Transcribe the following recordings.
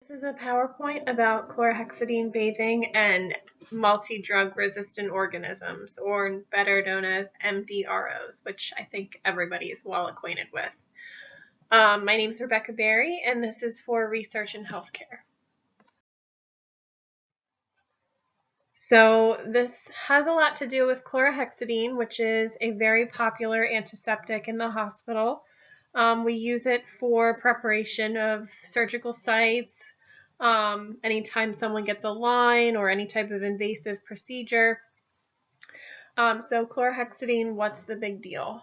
This is a PowerPoint about chlorhexidine bathing and multi-drug resistant organisms, or better known as MDROs, which I think everybody is well acquainted with. My name is Rebecca Berry, and this is for research in healthcare. So this has a lot to do with chlorhexidine, which is a very popular antiseptic in the hospital. We use it for preparation of surgical sites, anytime someone gets a line or any type of invasive procedure. So chlorhexidine, what's the big deal?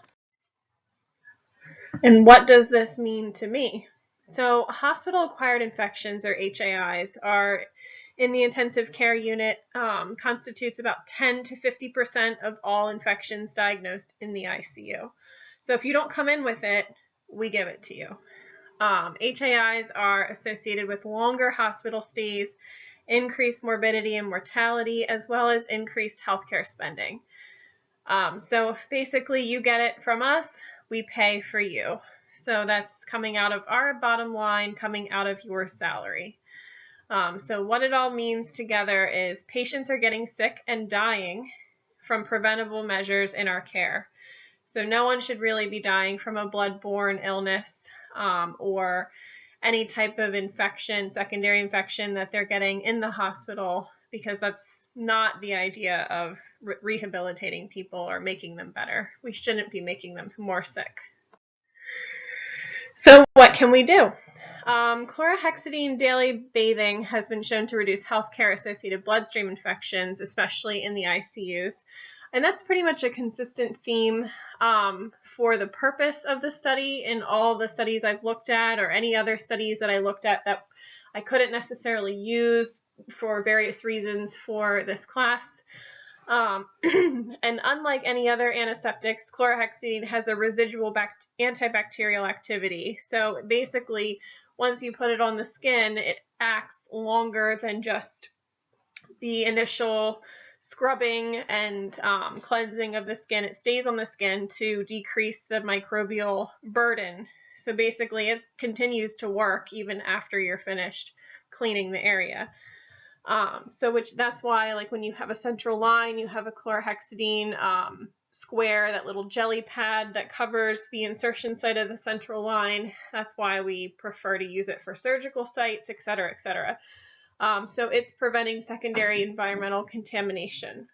And what does this mean to me? So hospital-acquired infections, or HAIs, are in the intensive care unit, constitutes about 10 to 50% of all infections diagnosed in the ICU. So if you don't come in with it, we give it to you. HAIs are associated with longer hospital stays, increased morbidity and mortality, as well as increased healthcare spending. So basically, you get it from us, we pay for you. So that's coming out of our bottom line, coming out of your salary. So what it all means together is patients are getting sick and dying from preventable measures in our care. So no one should really be dying from a blood-borne illness or any type of infection, secondary infection that they're getting in the hospital, because that's not the idea of rehabilitating people or making them better. We shouldn't be making them more sick. So what can we do? Chlorhexidine daily bathing has been shown to reduce healthcare-associated bloodstream infections, especially in the ICUs. And that's pretty much a consistent theme for the purpose of the study in all the studies I've looked at, or any other studies that I looked at that I couldn't necessarily use for various reasons for this class. And unlike any other antiseptics, chlorhexidine has a residual antibacterial activity. So basically, once you put it on the skin, it acts longer than just the initial scrubbing and cleansing of the skin. It stays on the skin to decrease the microbial burden. So basically, it continues to work even after you're finished cleaning the area. That's why, like, when you have a central line, you have a chlorhexidine square, that little jelly pad that covers the insertion site of the central line. That's why we prefer to use it for surgical sites, et cetera, et cetera. So it's preventing secondary environmental contamination.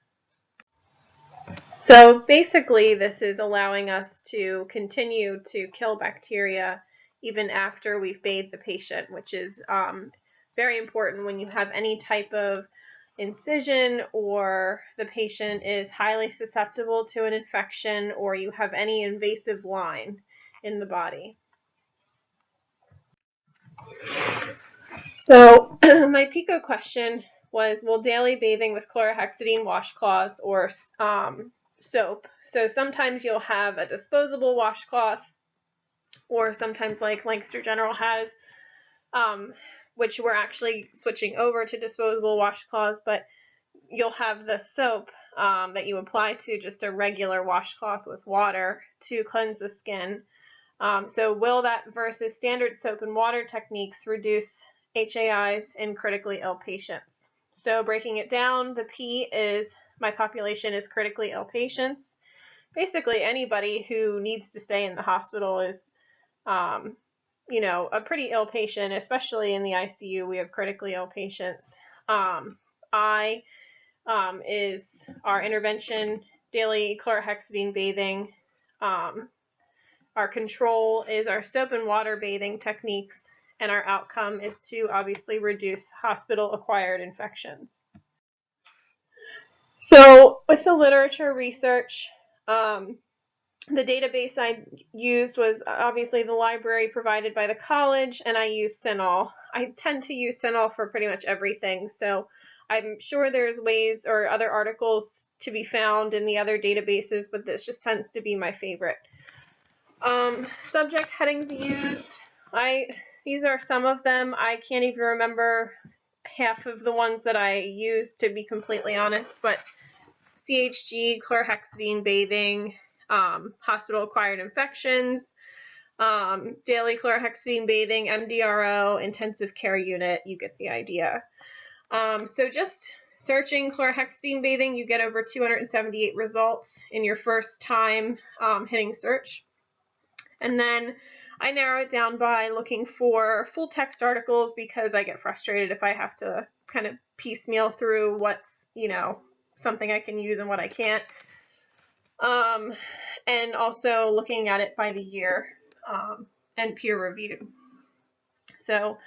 So basically, this is allowing us to continue to kill bacteria even after we've bathed the patient, which is very important when you have any type of incision, or the patient is highly susceptible to an infection, or you have any invasive line in the body. So my PICO question was, will daily bathing with chlorhexidine washcloths or soap? So sometimes you'll have a disposable washcloth, or sometimes, like Lancaster General has, which we're actually switching over to disposable washcloths, but you'll have the soap that you apply to just a regular washcloth with water to cleanse the skin. So will that versus standard soap and water techniques reduce HAIs in critically ill patients? So breaking it down, the P is my population is critically ill patients. Basically, anybody who needs to stay in the hospital is, a pretty ill patient, especially in the ICU. We have critically ill patients. I is our intervention, daily chlorhexidine bathing. Our control is our soap and water bathing techniques, and our outcome is to obviously reduce hospital-acquired infections. So with the literature research, the database I used was obviously the library provided by the college, and I used CINAHL. I tend to use CINAHL for pretty much everything, so I'm sure there's ways or other articles to be found in the other databases, but this just tends to be my favorite. Subject headings used. These are some of them. I can't even remember half of the ones that I used, to be completely honest, but CHG, chlorhexidine bathing, hospital-acquired infections, daily chlorhexidine bathing, MDRO, intensive care unit, you get the idea. So just searching chlorhexidine bathing, you get over 278 results in your first time hitting search. And then I narrow it down by looking for full text articles because I get frustrated if I have to kind of piecemeal through what's, something I can use and what I can't. And also looking at it by the year and peer reviewed. So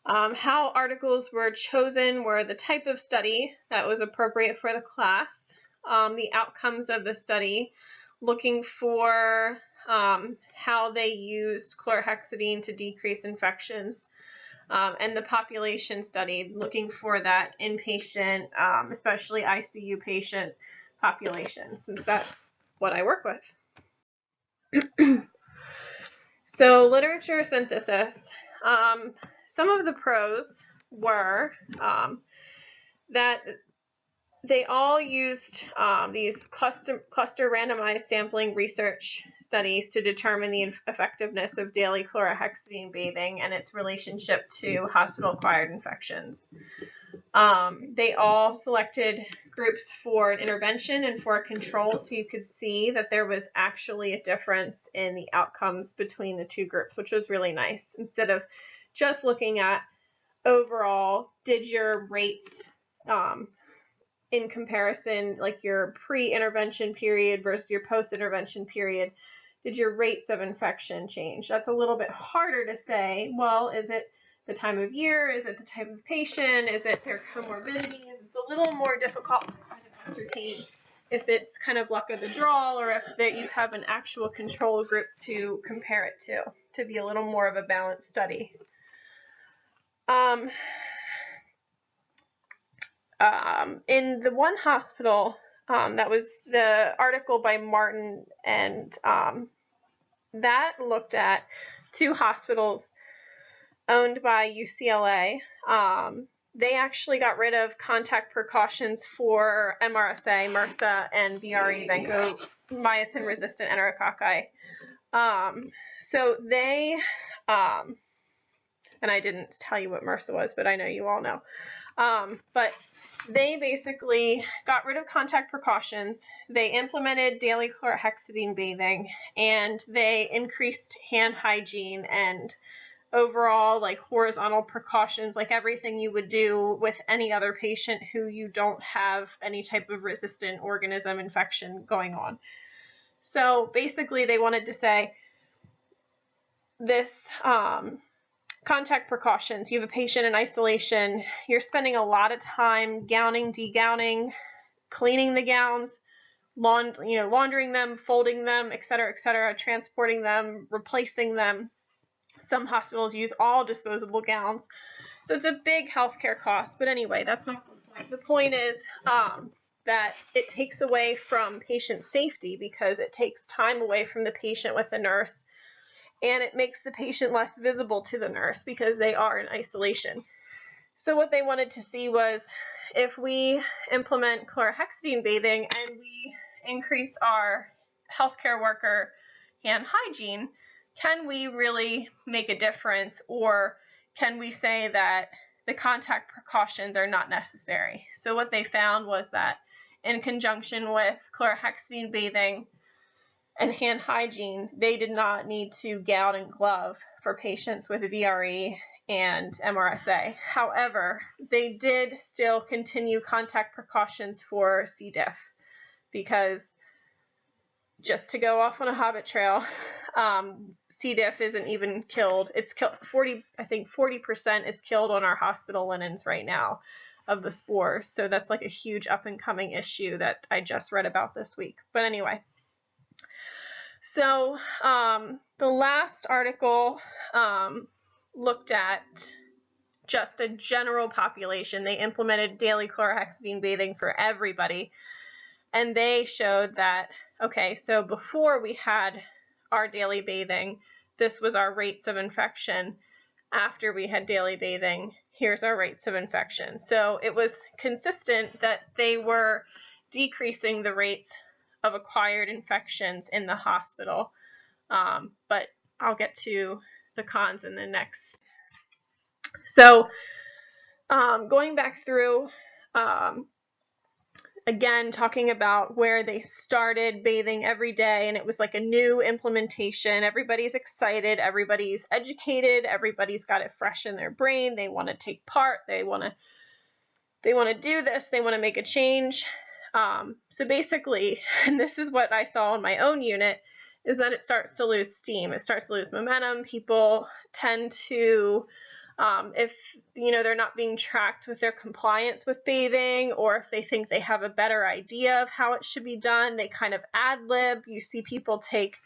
how articles were chosen were the type of study that was appropriate for the class, the outcomes of the study, looking for how they used chlorhexidine to decrease infections, and the population studied, looking for that inpatient, especially ICU patient population, since that's what I work with. So literature synthesis. Some of the pros were that they all used these cluster randomized sampling research studies to determine the effectiveness of daily chlorhexidine bathing and its relationship to hospital-acquired infections. They all selected groups for an intervention and for a control, so you could see that there was actually a difference in the outcomes between the two groups, which was really nice. Instead of just looking at overall, did your rates in comparison, like your pre-intervention period versus your post-intervention period, did your rates of infection change? That's a little bit harder to say. Well, is it the time of year? Is it the type of patient? Is it their comorbidities? It's a little more difficult to kind of ascertain if it's kind of luck of the draw or if that you have an actual control group to compare it to be a little more of a balanced study. In the one hospital, that was the article by Martin, and that looked at two hospitals owned by UCLA. They actually got rid of contact precautions for MRSA, MRSA, and VRE, vancomycin-resistant enterococci. So they, and I didn't tell you what MRSA was, but I know you all know. But they basically got rid of contact precautions. They implemented daily chlorhexidine bathing, and they increased hand hygiene and overall like horizontal precautions, like everything you would do with any other patient who you don't have any type of resistant organism infection going on. So basically they wanted to say this contact precautions. You have a patient in isolation, you're spending a lot of time gowning, degowning, cleaning the gowns, laundering them, folding them, etc., transporting them, replacing them. Some hospitals use all disposable gowns. So it's a big healthcare cost. But anyway, that's not the point. The point is that it takes away from patient safety because it takes time away from the patient with the nurse, and it makes the patient less visible to the nurse because they are in isolation. So what they wanted to see was if we implement chlorhexidine bathing and we increase our healthcare worker hand hygiene, can we really make a difference, or can we say that the contact precautions are not necessary? So what they found was that in conjunction with chlorhexidine bathing and hand hygiene, they did not need to gown and glove for patients with VRE and MRSA. However, they did still continue contact precautions for C. diff, because just to go off on a hobbit trail, C. diff isn't even killed. It's killed 40% is killed on our hospital linens right now of the spores. So that's like a huge up and coming issue that I just read about this week. But anyway, so the last article looked at just a general population. They implemented daily chlorhexidine bathing for everybody. And they showed that, okay, so before we had our daily bathing, this was our rates of infection. After we had daily bathing, here's our rates of infection. So it was consistent that they were decreasing the rates of acquired infections in the hospital. But I'll get to the cons in the next. So going back through, again, talking about where they started bathing every day, and it was like a new implementation. Everybody's excited, everybody's educated, everybody's got it fresh in their brain. They want to take part, they want to do this, they want to make a change. So basically, and this is what I saw in my own unit, is that it starts to lose steam. It starts to lose momentum. People tend to, if they're not being tracked with their compliance with bathing, or if they think they have a better idea of how it should be done, they kind of ad lib. You see people take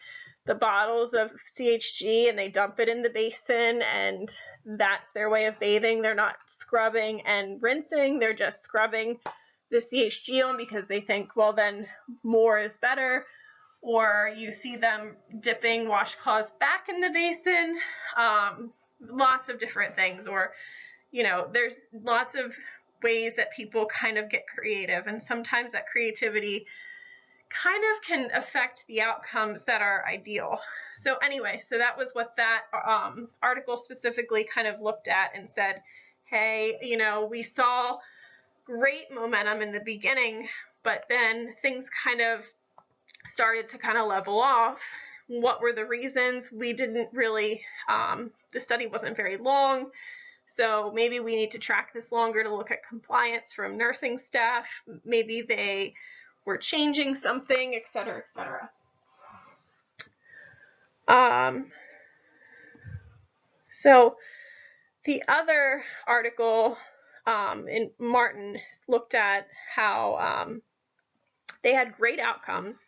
the bottles of CHG and they dump it in the basin, and that's their way of bathing. They're not scrubbing and rinsing, they're just scrubbing the CHG on because they think, well, then more is better. Or you see them dipping washcloths back in the basin, lots of different things. Or, there's lots of ways that people kind of get creative, and sometimes that creativity kind of can affect the outcomes that are ideal. So anyway, so that was what that article specifically kind of looked at and said, hey, we saw great momentum in the beginning, but then things kind of started to kind of level off. What were the reasons? We didn't really, the study wasn't very long, so maybe we need to track this longer to look at compliance from nursing staff. Maybe they were changing something, et cetera, et cetera. So the other article in Martin looked at how they had great outcomes,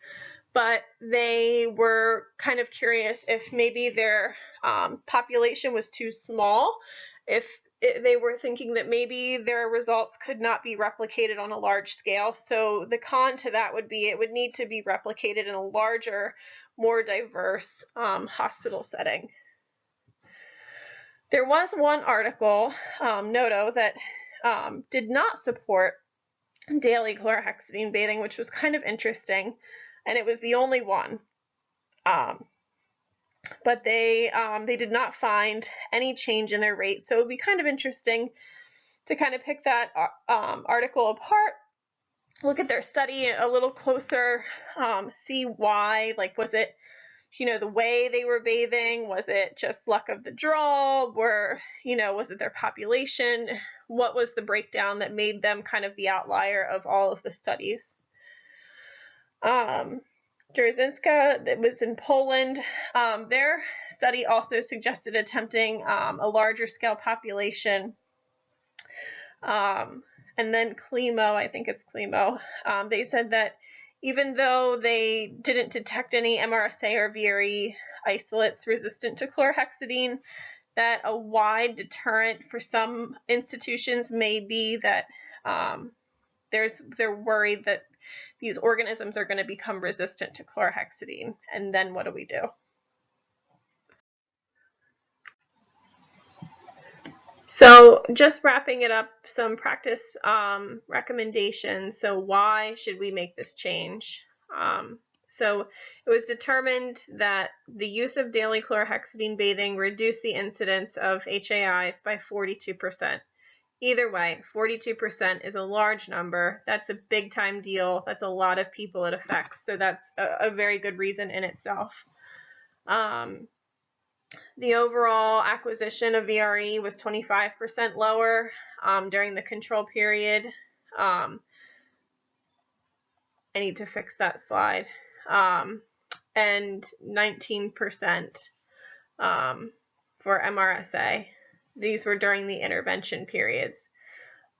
but they were kind of curious if maybe their population was too small, if they were thinking that maybe their results could not be replicated on a large scale. So the con to that would be it would need to be replicated in a larger, more diverse hospital setting. There was one article, Noto, that did not support daily chlorhexidine bathing, which was kind of interesting, and it was the only one. But they did not find any change in their rate, so it would be kind of interesting to kind of pick that article apart, look at their study a little closer, see why, like, was it the way they were bathing? Was it just luck of the draw? Was it their population? What was the breakdown that made them kind of the outlier of all of the studies? Jarzynska, that was in Poland, their study also suggested attempting a larger scale population. And then Klimo, I think it's Klimo, they said that even though they didn't detect any MRSA or VRE isolates resistant to chlorhexidine, that a wide deterrent for some institutions may be that they're worried that these organisms are going to become resistant to chlorhexidine. And then what do we do? So just wrapping it up, some practice recommendations. So why should we make this change? So it was determined that the use of daily chlorhexidine bathing reduced the incidence of HAIs by 42%. Either way, 42% is a large number. That's a big time deal. That's a lot of people it affects. So that's a very good reason in itself. The overall acquisition of VRE was 25% lower during the control period. I need to fix that slide. And 19% for MRSA. These were during the intervention periods.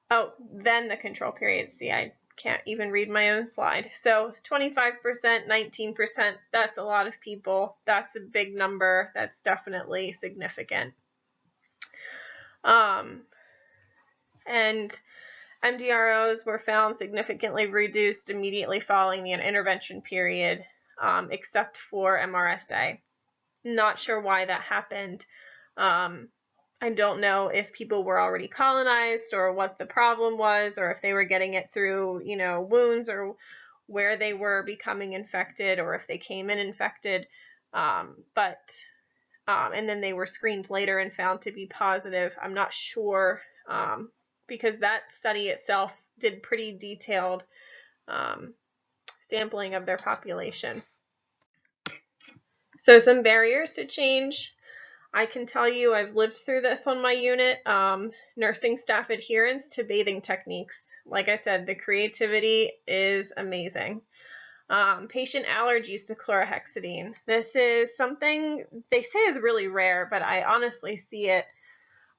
Oh, then the control period. See, I can't even read my own slide. So 25%, 19%, that's a lot of people. That's a big number. That's definitely significant. And MDROs were found significantly reduced immediately following the intervention period, except for MRSA. Not sure why that happened. I don't know if people were already colonized or what the problem was, or if they were getting it through, wounds, or where they were becoming infected, or if they came in infected. But and then they were screened later and found to be positive. I'm not sure, because that study itself did pretty detailed sampling of their population. So some barriers to change. I can tell you I've lived through this on my unit. Nursing staff adherence to bathing techniques. Like I said, the creativity is amazing. Patient allergies to chlorhexidine. This is something they say is really rare, but I honestly see it,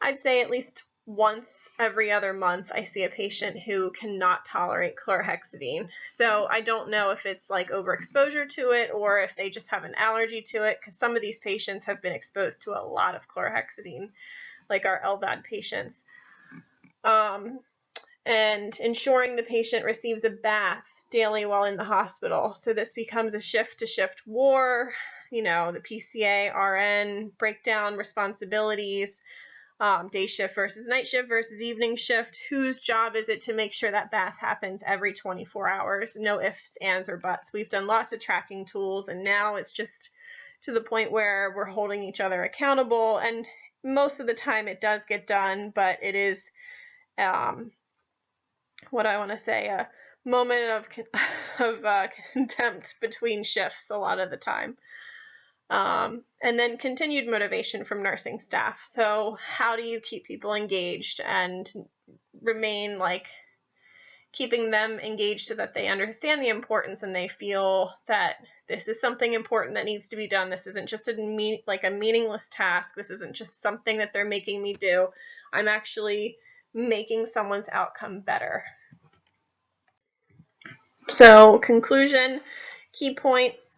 I'd say at least once every other month, I see a patient who cannot tolerate chlorhexidine. So I don't know if it's like overexposure to it or if they just have an allergy to it, because some of these patients have been exposed to a lot of chlorhexidine, like our LVAD patients. And ensuring the patient receives a bath daily while in the hospital. So this becomes a shift-to-shift war, the PCA, RN, breakdown responsibilities, day shift versus night shift versus evening shift. Whose job is it to make sure that bath happens every 24 hours? No ifs, ands, or buts. We've done lots of tracking tools, and now it's just to the point where we're holding each other accountable. And most of the time it does get done, but it is, what I want to say, a moment of contempt between shifts a lot of the time. And then continued motivation from nursing staff. So how do you keep people engaged and remain keeping them engaged so that they understand the importance and they feel that this is something important that needs to be done. This isn't just a meaningless task. This isn't just something that they're making me do. I'm actually making someone's outcome better. So conclusion, key points.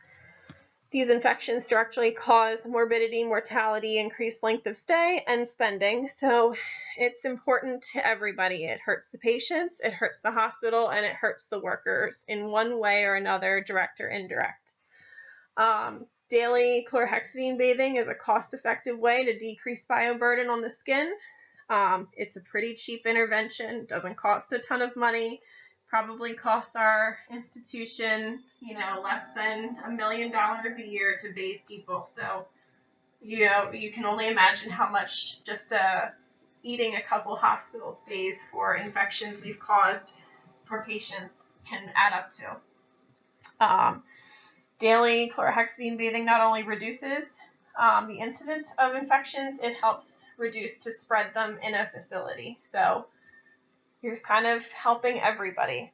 These infections directly cause morbidity, mortality, increased length of stay, and spending. So it's important to everybody. It hurts the patients, it hurts the hospital, and it hurts the workers in one way or another, direct or indirect. Daily chlorhexidine bathing is a cost-effective way to decrease bioburden on the skin. It's a pretty cheap intervention, doesn't cost a ton of money. Probably costs our institution, less than $1 million a year to bathe people. So, you can only imagine how much just eating a couple hospital stays for infections we've caused for patients can add up to. Daily chlorhexidine bathing not only reduces the incidence of infections, it helps reduce to spread them in a facility. So you're kind of helping everybody.